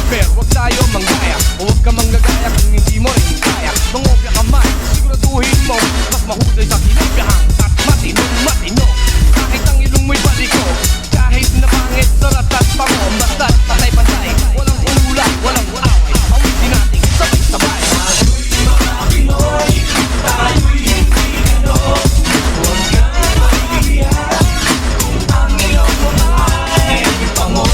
Pero huwag tayo manggaya, huwag ka manggagaya kung hindi mo rin kaya. Mangopya ka man, siguraduhin mo mas mahusay sa kinopyahan at matino. Kahit ang ilong mo'y baliko, kahit na pangit sa ratat pango, basta't pantay-pantay, walang ulay, walang away, awitin natin sabay-sabay. Tayo'y mga Pinoy, tayo'y hindi gano. Huwag kang mahihiya kung ang ilong mo ay pango.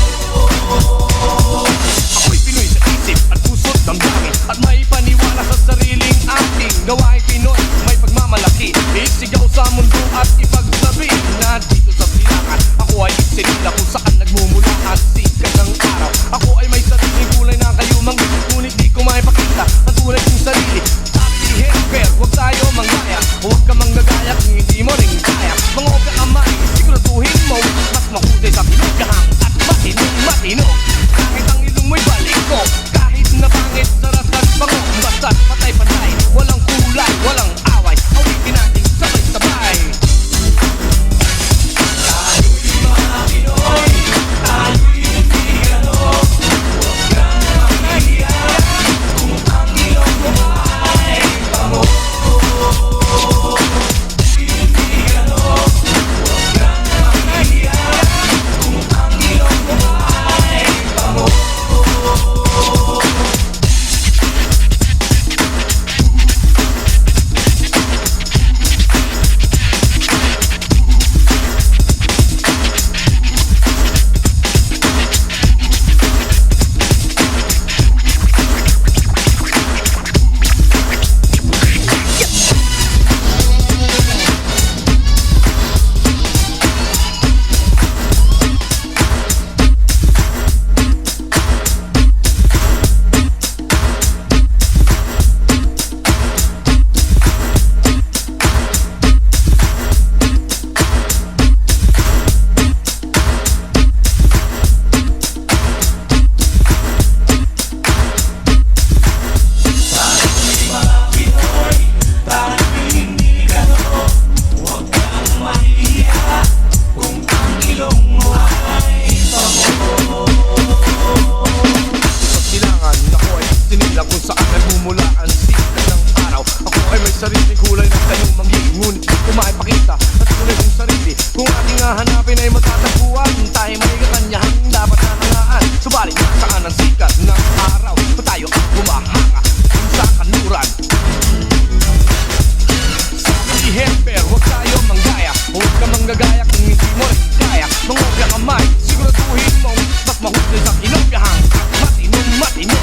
Ako'y Pinoy sa isip at puso't damdamin, at may paniwala sa sariling ating gawain Pinoy. May pagmamalaki, isigaw sa mundo at ipagsabi na dito sa silangan ako ay isinila kung saan nagmumula ang sikat ng araw. Ako ay may sariling kulay na kayo manggit, ngunit di ko maipakita ang tunay kong sarili. Sabihin, pero huwag tayo manggaya, huwag ka manggagaya kung hindi mo rin kaya. Mangopya ka man, siguraduhin mo mas mahusay sa pinagkahang at matino. Kahit ang ilong mo'y balik ko, kahit na pangit sa ratat pango, basta't patay-pantay, walang kulay, walang away, awitin natin sabay-sabay. Tayo'y mga Pinoy, tayo'y hindi gano. Huwag kang mahihiya kung ang ilong mo ay pango. Hindi gano. Huwag kang mahihiya kung ang ilong mo ay pango. Sariling kulay ng kayong manggi, ngunit di ko maipakita at tunay kong sarili. Kung ating hahanapin ay matatagpuan, tayo may kakanyahan dapat nanangaan. Subalit nasaan ang sikat ng araw, pa tayo ang humahanga sa kanluran. Sabihin, pero huwag tayo manggaya, huwag ka manggagaya kung hindi mo rin kaya. Mangopya ka man, siguraduhin mo mas mahusay sa kinopyahan at matino.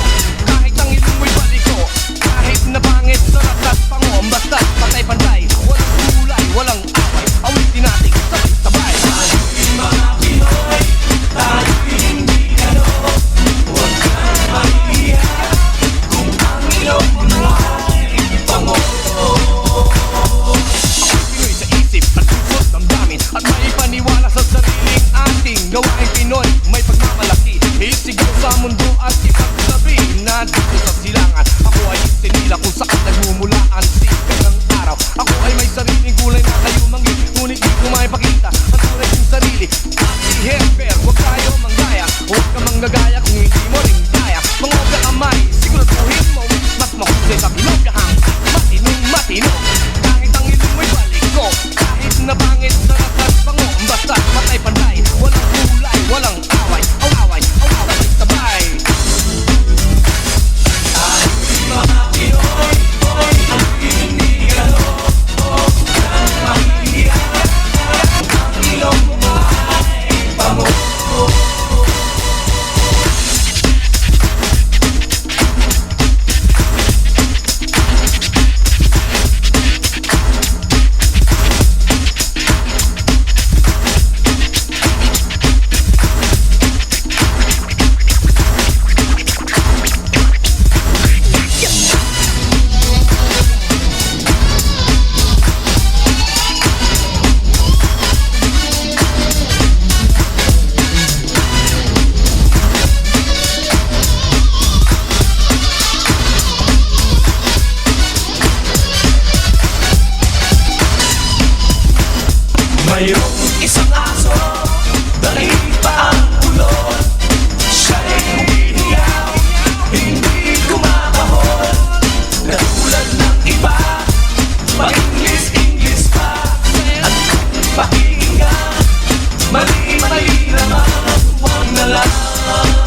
Kahit ang ilong mo'y baliko, kahit na pangit sa ratat pango, basta't patay-pantay, walang kulay, walang away, awitin natin sabay-sabay. Tayo'y mga Pinoy, tayo'y hindi gano. Huwag kang mahihiya kung ang ilong mo ay pango. Ako'y Pinoy sa isip at puso't damdamin, at may paniwala sa sariling ating gawain Pinoy. May pagmamalaki, isigaw sa mundo at ipagsabi na dito sa silangan ako ay isinila kung saan nagmumula ang sikat ng araw. Ako ay may sariling kulay na kayo manggit, ngunit di ko maipakita ang tunay kong sarili. Sabihin, pero huwag tayo manggaya, huwag ka manggagaya kung hindi mo rin kaya. Mangopya ka man, siguraduhin mo mas mahusay sa kinopyahan at matino. Kahit ang ilong mo'y balik ko, kahit na pangit sa ratat pango, basta't patay-pantay, walang kulay, walang away, sabay-sabay. Tayo'y mga Pinoy, hindi gano. Huwag kang mahihiya kung ang ilong mo ay pango. love.